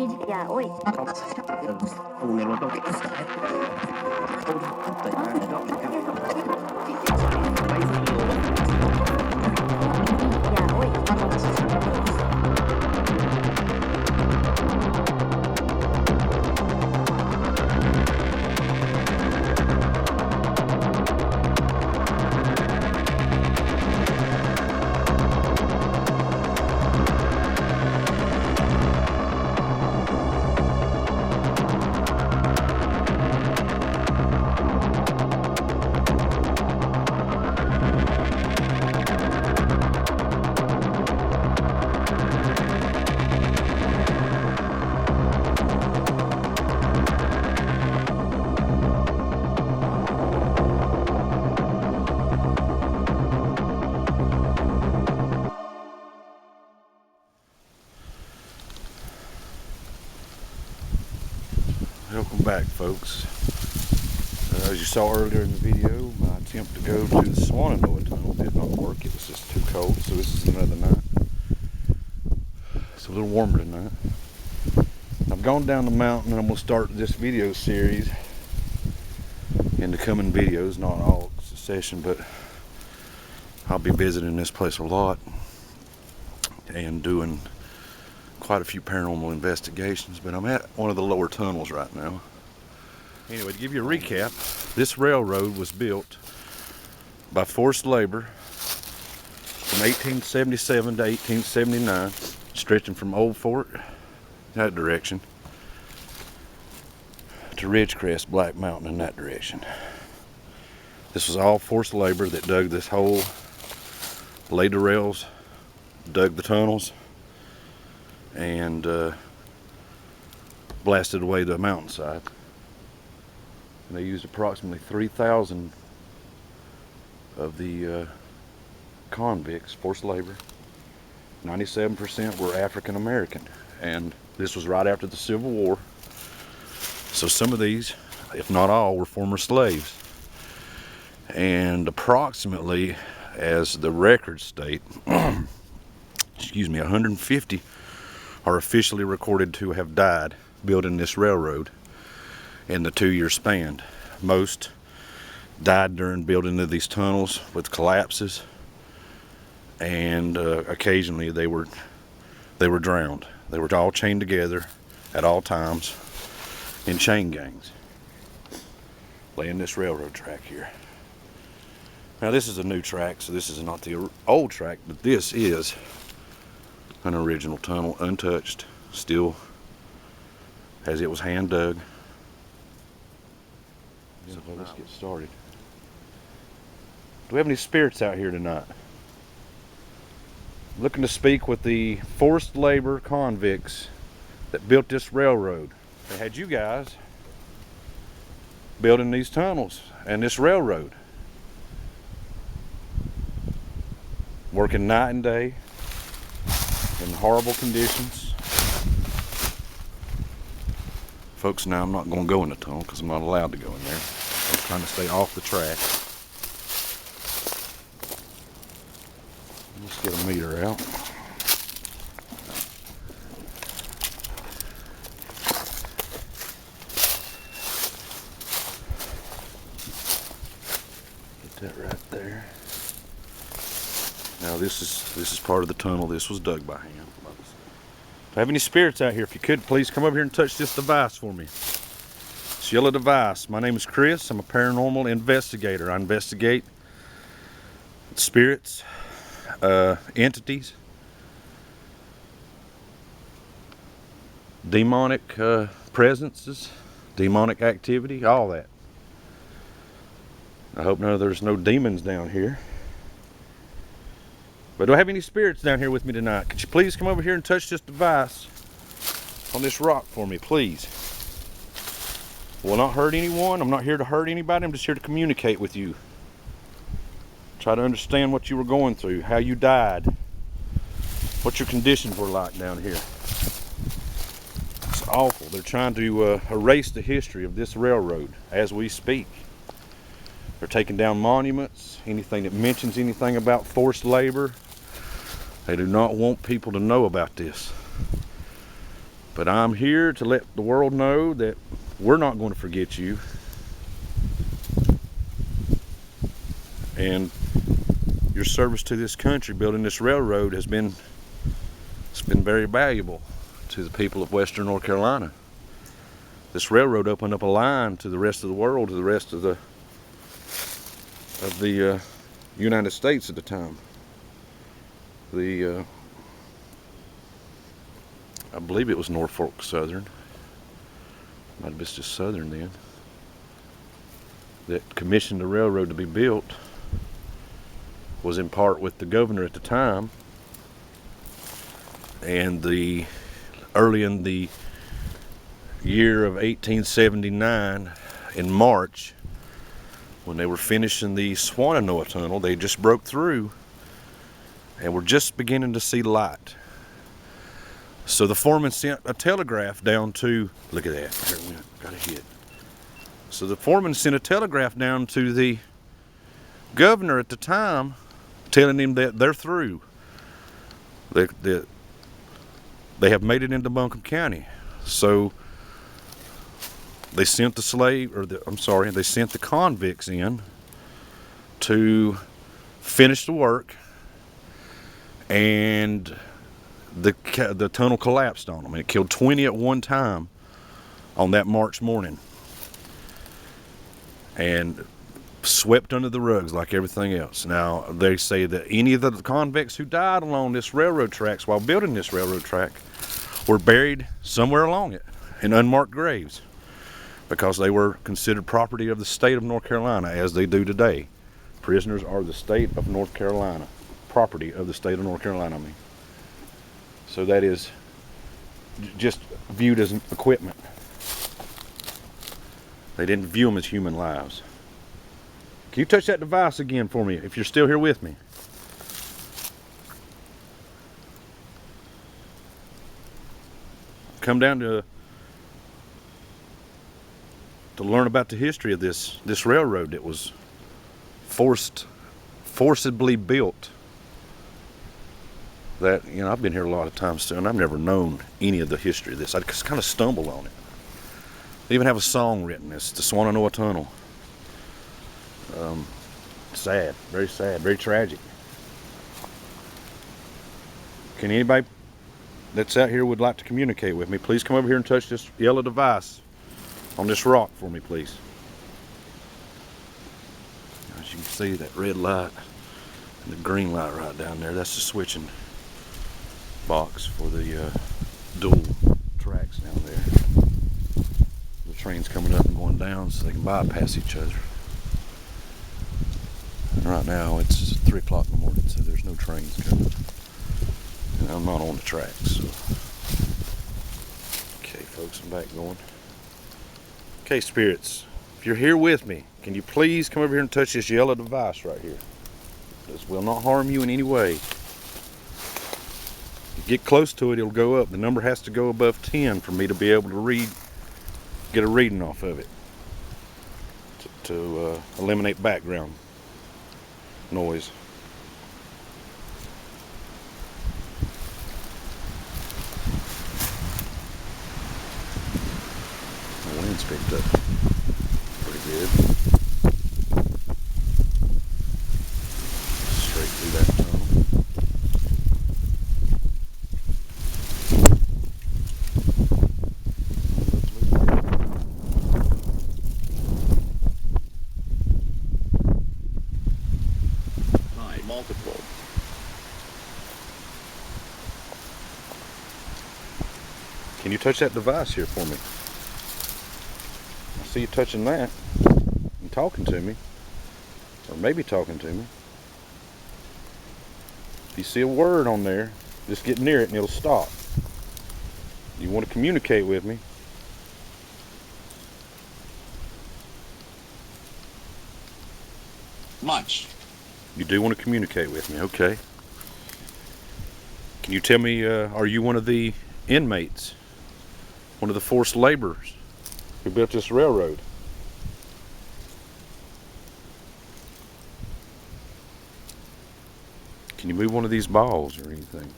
dạ ôi dạ ôi Welcome back, folks. As you saw earlier in the video, my attempt to go to the Swananoa Tunnel did not work. It was just too cold, so this is another night. It's a little warmer tonight. I've gone down the mountain and I'm going to start this video series in the coming videos, not all succession, but I'll be visiting this place a lot and doing quite a few paranormal investigations, but I'm at one of the lower tunnels right now. Anyway, to give you a recap, this railroad was built by forced labor from 1877 to 1879, stretching from Old Fort, that direction, to Ridgecrest, Black Mountain in that direction. This was all forced labor that dug this hole, laid the rails, dug the tunnels, and blasted away the mountainside. And they used approximately 3,000 of the convicts, forced labor. 97% were African American, and this was right after the Civil War. So some of these, if not all, were former slaves. And approximately, as the records state, excuse me, 150 are officially recorded to have died building this railroad in the 2-year span. Most died during building of these tunnels with collapses, and occasionally they were drowned. They were all chained together at all times in chain gangs, laying this railroad track here. Now this is a new track, so this is not the old track, but this is an original tunnel, untouched, still as it was hand dug. So let's get started. Do we have any spirits out here tonight? I'm looking to speak with the forced labor convicts that built this railroad. They had you guys building these tunnels and this railroad, working night and day in horrible conditions. Folks, now I'm not going to go in the tunnel because I'm not allowed to go in there. I'm trying to stay off the track. Let's get a meter out. Get that right there. Now this is part of the tunnel. This was dug by hand. If I have any spirits out here, if you could, please come over here and touch this device for me. This yellow device. My name is Chris. I'm a paranormal investigator. I investigate spirits, entities, demonic presences, demonic activity, all that. I hope there's no demons down here. But do I have any spirits down here with me tonight? Could you please come over here and touch this device on this rock for me, please? Will not hurt anyone. I'm not here to hurt anybody. I'm just here to communicate with you. Try to understand what you were going through, how you died, what your conditions were like down here. It's awful. They're trying to erase the history of this railroad as we speak. They're taking down monuments, anything that mentions anything about forced labor. They do not want people to know about this. But I'm here to let the world know that we're not going to forget you. And your service to this country, building this railroad, it's been very valuable to the people of Western North Carolina. This railroad opened up a line to the rest of the world, to the rest of the United States at the time. I believe it was Norfolk Southern. Might have been just Southern then. That commissioned the railroad to be built. Was in part with the governor at the time. And early in the year of 1879, in March, when they were finishing the Swannanoa Tunnel, they just broke through and were just beginning to see light. So the foreman sent a telegraph down to, look at that, there it went, got a hit. So the foreman sent a telegraph down to the governor at the time, telling him that they're through. They have made it into Buncombe County. So they sent they sent the convicts in to finish the work, and the tunnel collapsed on them. It killed 20 at one time on that March morning, and swept under the rugs like everything else. Now, they say that any of the convicts who died along this railroad tracks while building this railroad track were buried somewhere along it in unmarked graves, because they were considered property of the state of North Carolina, as they do today. Prisoners are the state of North Carolina, property of the state of North Carolina, I mean. So that is just viewed as equipment. They didn't view them as human lives. Can you touch that device again for me, if you're still here with me? Come down to learn about the history of this railroad that was forcibly built. That, you know, I've been here a lot of times too, and I've never known any of the history of this. I just kind of stumbled on it. They even have a song written. It's the Swannanoa Tunnel. Sad, very tragic. Can anybody that's out here would like to communicate with me, please come over here and touch this yellow device on this rock for me, please. As you can see, that red light and the green light right down there, that's the switching box for the dual tracks down there. The train's coming up and going down so they can bypass each other. And right now it's 3 o'clock in the morning, so there's no trains coming. And I'm not on the tracks, so. Okay, folks, I'm back going. Okay, spirits, if you're here with me, can you please come over here and touch this yellow device right here? This will not harm you in any way. If you get close to it, it'll go up. The number has to go above 10 for me to be able to get a reading off of it to eliminate background noise. The wind's picked up pretty good. Straight through that tunnel. Multiple. Can you touch that device here for me? I see you touching that and talking to me, or maybe talking to me. If you see a word on there, just get near it and it'll stop. You want to communicate with me? Much. You do want to communicate with me, okay. Can you tell me, are you one of the inmates? One of the forced laborers who built this railroad? Can you move one of these balls or anything?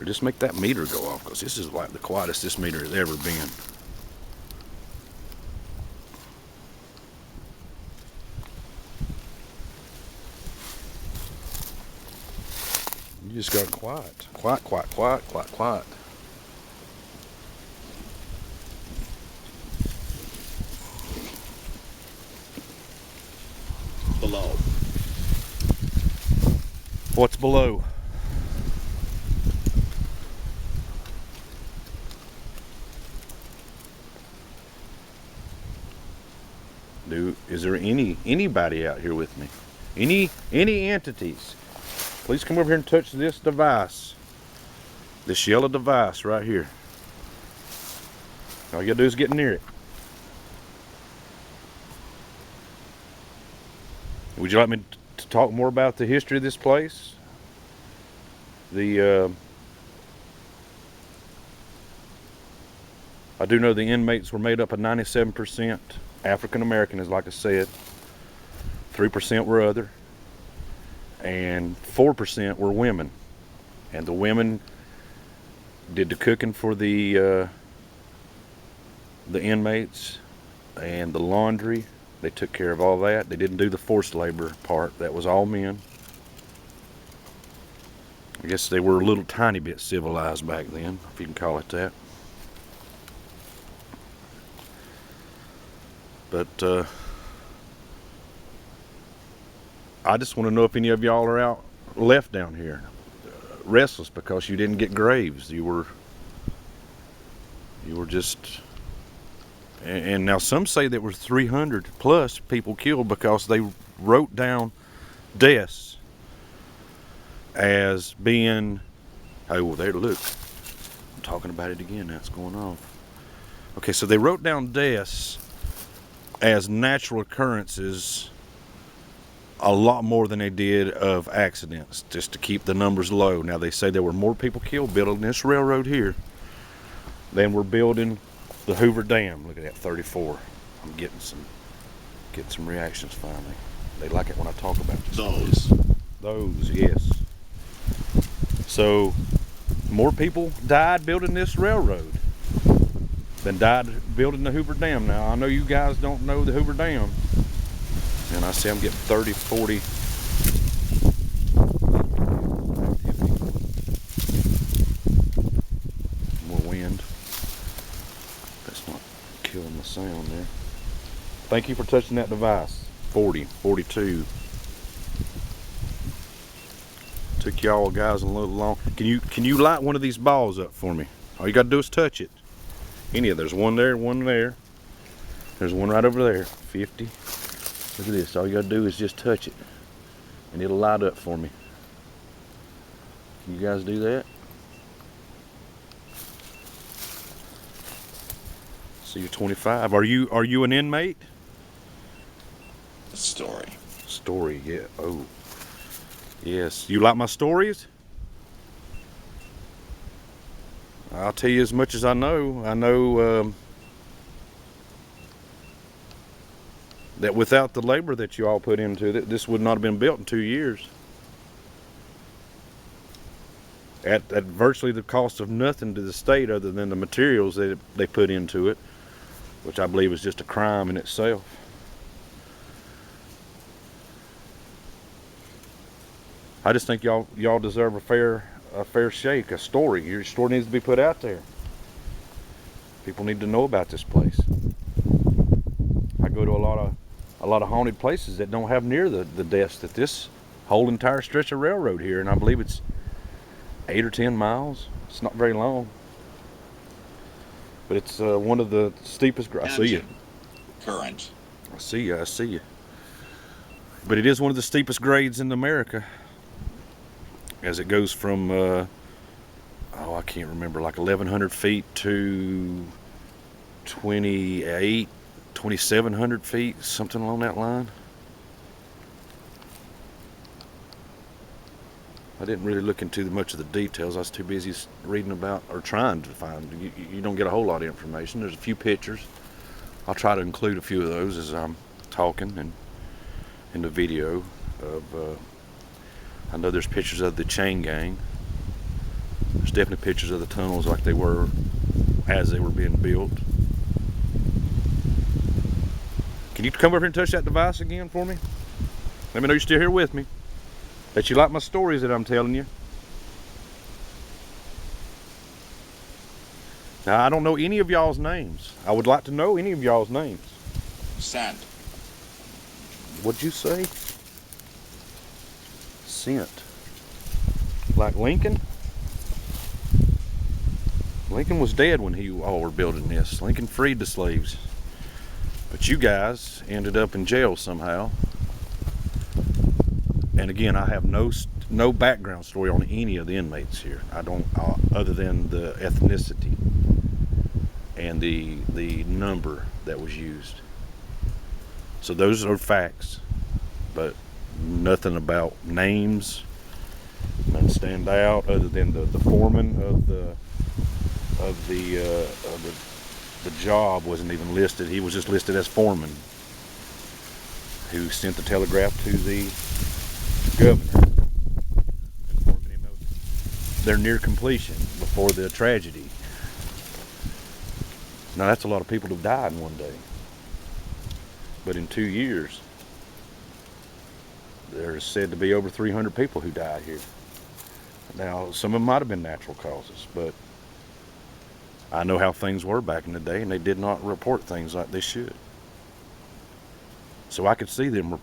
Or just make that meter go off, because this is like the quietest this meter has ever been. You just got quiet. Quiet, quiet, quiet, quiet, quiet. Below. What's below? Is there anybody out here with me? Any entities? Please come over here and touch this device. This yellow device right here. All you gotta do is get near it. Would you like me to talk more about the history of this place? I do know the inmates were made up of 97% African American, as like I said. 3% were other, and 4% were women. And the women did the cooking for the inmates, and the laundry. They took care of all that. They didn't do the forced labor part. That was all men. I guess they were a little tiny bit civilized back then, if you can call it that. But I just want to know if any of y'all are out left down here, restless because you didn't get graves. You were just. And now some say there were 300 plus people killed because they wrote down deaths as being, oh, there, look, I'm talking about it again, that's going off. Okay, so they wrote down deaths as natural occurrences a lot more than they did of accidents, just to keep the numbers low. Now they say there were more people killed building this railroad here than were building the Hoover Dam. Look at that, 34. I'm getting some reactions finally. They like it when I talk about this. Those, yes. So more people died building this railroad than died building the Hoover Dam. Now I know you guys don't know the Hoover Dam, and I see I'm getting 30, 40. More wind. That's not killing the sound there. Thank you for touching that device. 40, 42. Took y'all guys a little long. Can you light one of these balls up for me? All you gotta do is touch it. There's one there, one there. There's one right over there. 50. Look at this. All you gotta do is just touch it, and it'll light up for me. Can you guys do that? So you're 25. Are you an inmate? Story, yeah. Oh, yes. You like my stories? I'll tell you as much as I know. I know that without the labor that you all put into it, this would not have been built in 2 years. At virtually the cost of nothing to the state other than the materials that they put into it, which I believe is just a crime in itself. I just think y'all deserve a fair shake, a story. Your story needs to be put out there. People need to know about this place. I go to a lot of haunted places that don't have near the deaths that this whole entire stretch of railroad here, and I believe it's 8 or 10 miles. It's not very long, but it's one of the steepest. I see you. Current. I see you. But it is one of the steepest grades in America, as it goes from I can't remember, like 1,100 feet to 2,700 feet, something along that line. I didn't really look into much of the details. I was too busy reading about, or trying to find. You don't get a whole lot of information. There's a few pictures. I'll try to include a few of those as I'm talking and in the video of. I know there's pictures of the chain gang. There's definitely pictures of the tunnels like they were as they were being built. Can you come over here and touch that device again for me? Let me know you're still here with me. That you like my stories that I'm telling you. Now, I don't know any of y'all's names. I would like to know any of y'all's names. Sand. What'd you say? Cent. Like Lincoln? Lincoln was dead when you all were building this. Lincoln freed the slaves. But you guys ended up in jail somehow. And again, I have no background story on any of the inmates here. I don't, other than the ethnicity and the number that was used. So those are facts, but nothing about names, nothing stand out other than the foreman of the job wasn't even listed. He was just listed as foreman, who sent the telegraph to the governor, informing him of their near completion before the tragedy. Now that's a lot of people to have died in one day. But in 2 years, there's said to be over 300 people who died here. Now, some of them might have been natural causes, but I know how things were back in the day, and they did not report things like they should. So I could see them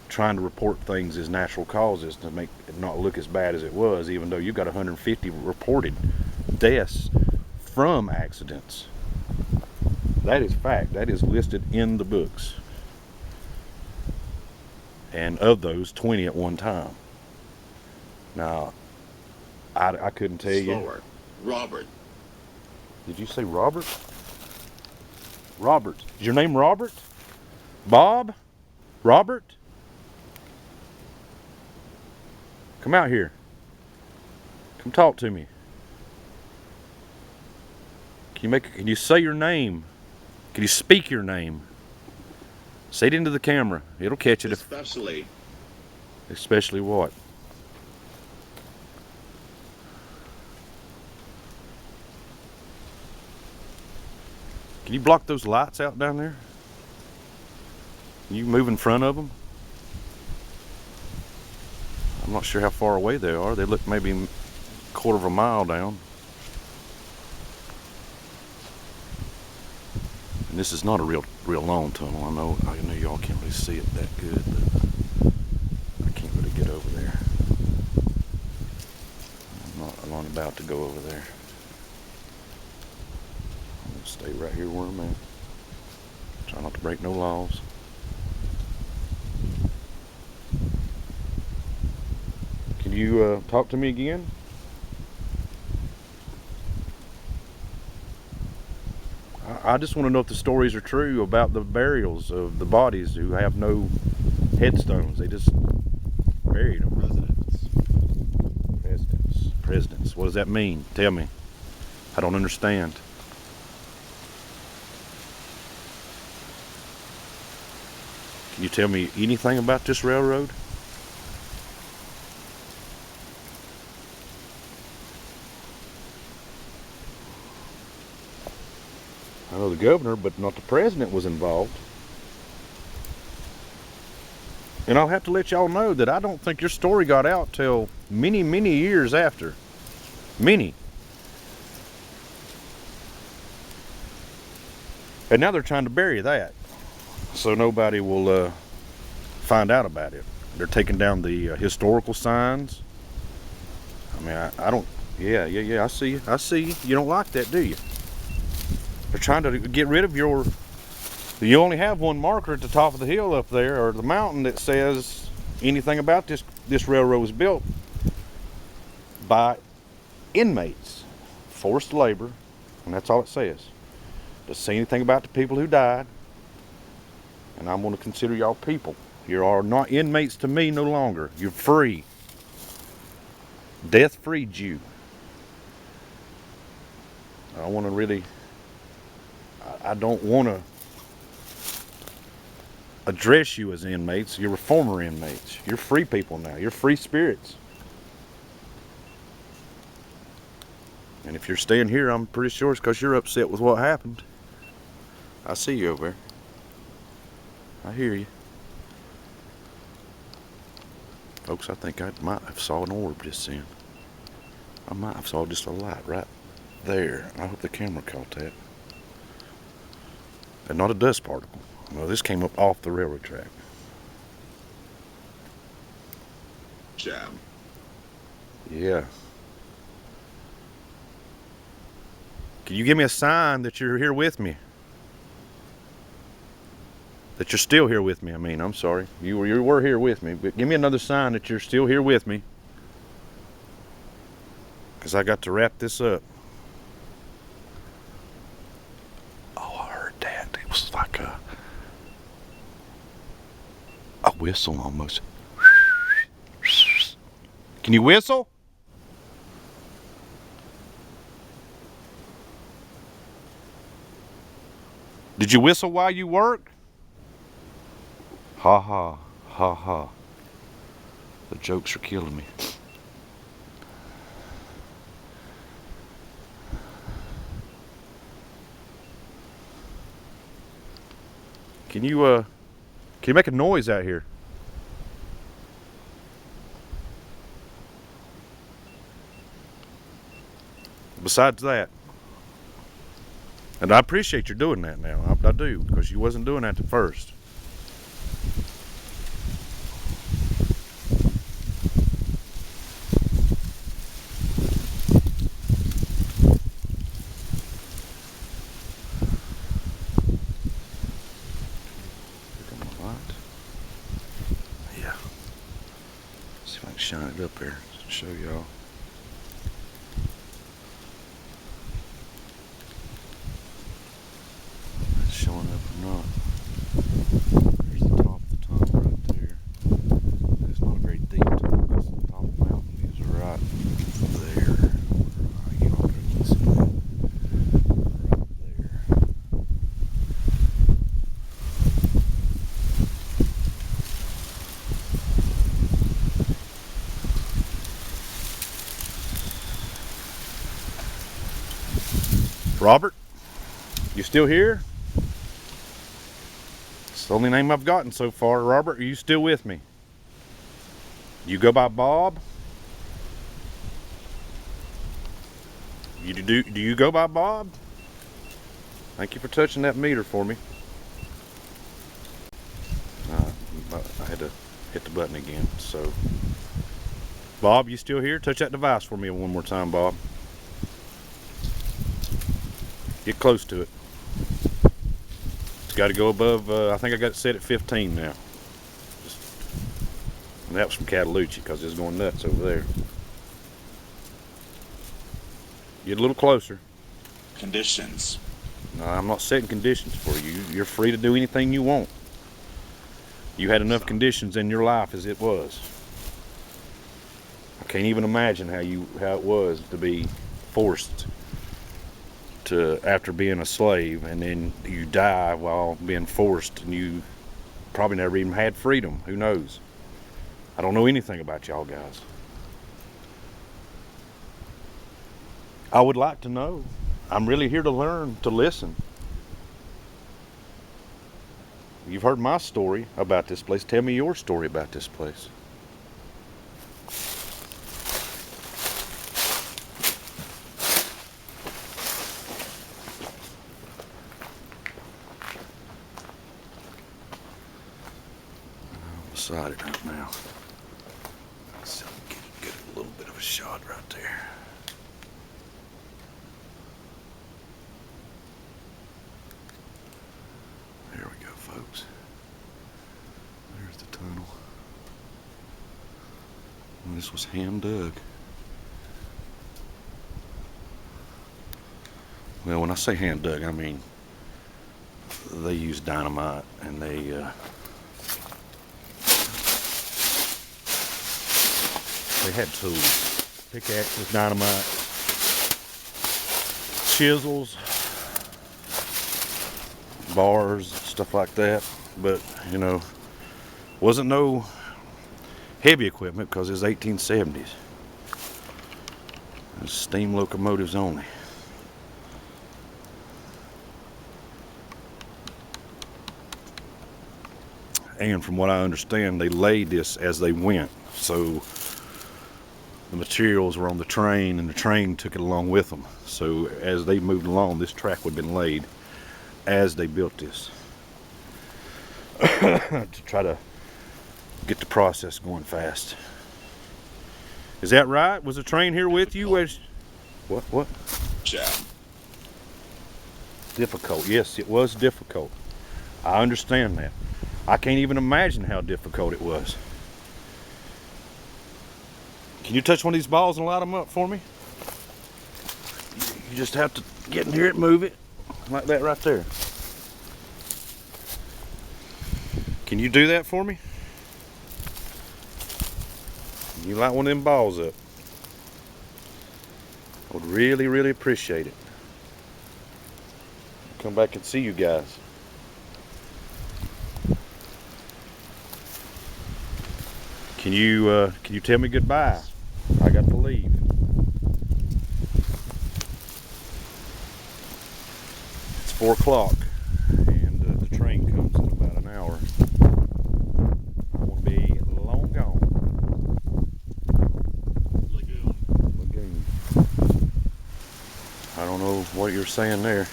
trying to report things as natural causes to make it not look as bad as it was, even though you've got 150 reported deaths from accidents. That is fact. That is listed in the books. And of those, 20 at one time. Now, I couldn't tell you. Slower. Robert. Did you say Robert? Robert. Is your name Robert? Bob? Robert? Come out here. Come talk to me. Can you say your name? Can you speak your name? Say it into the camera. It'll catch it. Especially what? Can you block those lights out down there? Can you move in front of them? I'm not sure how far away they are. They look maybe a quarter of a mile down. And this is not a real long tunnel. I know y'all can't really see it that good, but I can't really get over there. I'm not about to go over there. I'm gonna stay right here where I'm at. Try not to break no laws. Can you talk to me again? I just want to know if the stories are true about the burials of the bodies who have no headstones. They just buried them. Presidents. What does that mean? Tell me. I don't understand. Can you tell me anything about this railroad? I know the governor, but not the president was involved. And I'll have to let y'all know that I don't think your story got out till many, many years after. Many. And now they're trying to bury that, so nobody will find out about it. They're taking down the historical signs. I mean, I don't. Yeah. I see you. I see you. You don't like that, do you? They're trying to get rid of your. You only have one marker at the top of the hill up there, or the mountain, that says anything about this railroad was built by inmates, forced labor, and that's all it says. Doesn't say anything about the people who died, and I'm going to consider y'all people. You are not inmates to me no longer. You're free. Death freed you. I want to really. I don't want to address you as inmates. You're former inmates. You're free people now. You're free spirits. And if you're staying here, I'm pretty sure it's because you're upset with what happened. I see you over there. I hear you. Folks, I think I might have saw an orb just then. I might have saw just a light right there. I hope the camera caught that. And not a dust particle. Well, this came up off the railroad track. Jam. Yeah. Can you give me a sign that you're here with me? That you're still here with me, I mean, I'm sorry. You were here with me, but give me another sign that you're still here with me. Because I got to wrap this up. Oh, I heard that. It was like a whistle almost. Can you whistle? Did you whistle while you worked? Ha ha, ha ha. The jokes are killing me. Can you make a noise out here? Besides that. And I appreciate you doing that now. I do, because you wasn't doing that at first. Yeah. See if I can shine it up there to show y'all. Showing up or not. There's the top of the tunnel right there. It's not a very deep tunnel because the top of the mountain is right there. You don't can see that. Right there. Robert, you still here? It's the only name I've gotten so far. Robert, are you still with me? You go by Bob? Do you go by Bob? Thank you for touching that meter for me. I had to hit the button again. So, Bob, you still here? Touch that device for me one more time, Bob. Get close to it. It's got to go above, I think I got it set at 15 now. And that was from Cataloochee because it's going nuts over there. Get a little closer. Conditions. No, I'm not setting conditions for you. You're free to do anything you want. You had enough conditions in your life as it was. I can't even imagine how it was to be forced to, after being a slave, and then you die while being forced, and you probably never even had freedom. Who knows? I don't know anything about y'all guys. I would like to know. I'm really here to learn, to listen. You've heard my story about this place. Tell me your story about this place. I'm beside it right now. Let's see if I can get a little bit of a shot right there. There we go, folks. There's the tunnel. And this was hand dug. Well, when I say hand dug, I mean they used dynamite, and they had tools: pickaxes, dynamite, chisels, bars, stuff like that. But you know, wasn't no heavy equipment because it was 1870s. Steam locomotives only. And from what I understand, they laid this as they went. So the materials were on the train and the train took it along with them. So as they moved along, this track would have been laid as they built this. To try to get the process going fast. Is that right? Was the train here with you? What? Jam. Difficult. Yes, it was difficult. I understand that. I can't even imagine how difficult it was. Can you touch one of these balls and light them up for me? You just have to get in here and move it. Like that right there. Can you do that for me? You light one of them balls up. I would really, really appreciate it. Come back and see you guys. Can you tell me goodbye? I got to leave. It's 4 o'clock and the train comes in about an hour. I want to be long gone. Lagoon. I don't know what you're saying there.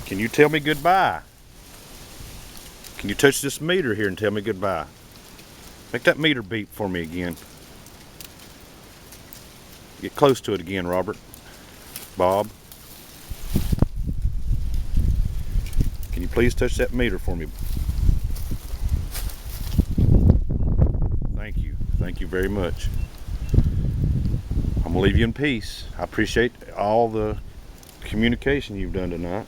Can you tell me goodbye? Can you touch this meter here and tell me goodbye? Make that meter beep for me again. Get close to it again, Robert. Bob. Can you please touch that meter for me? Thank you. Thank you very much. I'm gonna leave you in peace. I appreciate all the communication you've done tonight.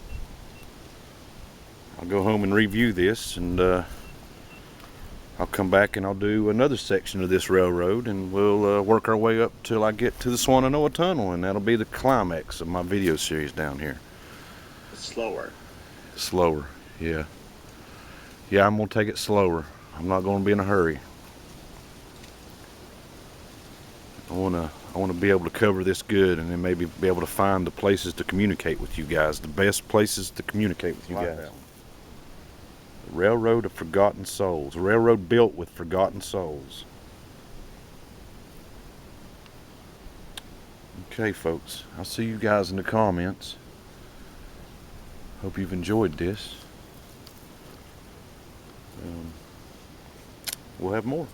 I'll go home and review this, and I'll come back and I'll do another section of this railroad, and we'll work our way up till I get to the Swannanoa Tunnel, and that'll be the climax of my video series down here. Slower. Slower, yeah. Yeah, I'm gonna take it slower. I'm not gonna be in a hurry. I wanna be able to cover this good, and then maybe be able to find the places to communicate with you guys, the best places to communicate with you guys. Railroad of Forgotten Souls. A railroad built with forgotten souls. Okay, folks. I'll see you guys in the comments. Hope you've enjoyed this. We'll have more.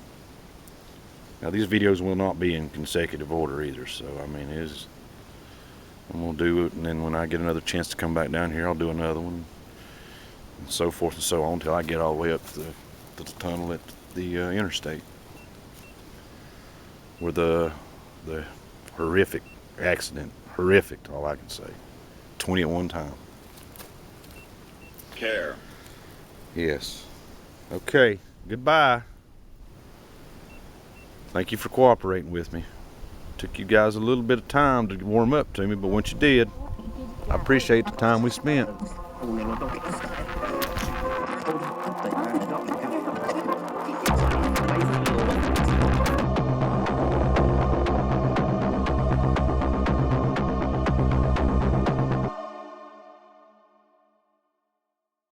Now, these videos will not be in consecutive order either, so I mean, I'm gonna do it, and then when I get another chance to come back down here, I'll do another one. And so forth and so on until I get all the way up to the tunnel at the interstate, where the horrific accident, horrific, all I can say, 20 at one time. Care. Yes. Okay, goodbye. Thank you for cooperating with me. Took you guys a little bit of time to warm up to me, but once you did, I appreciate the time we spent.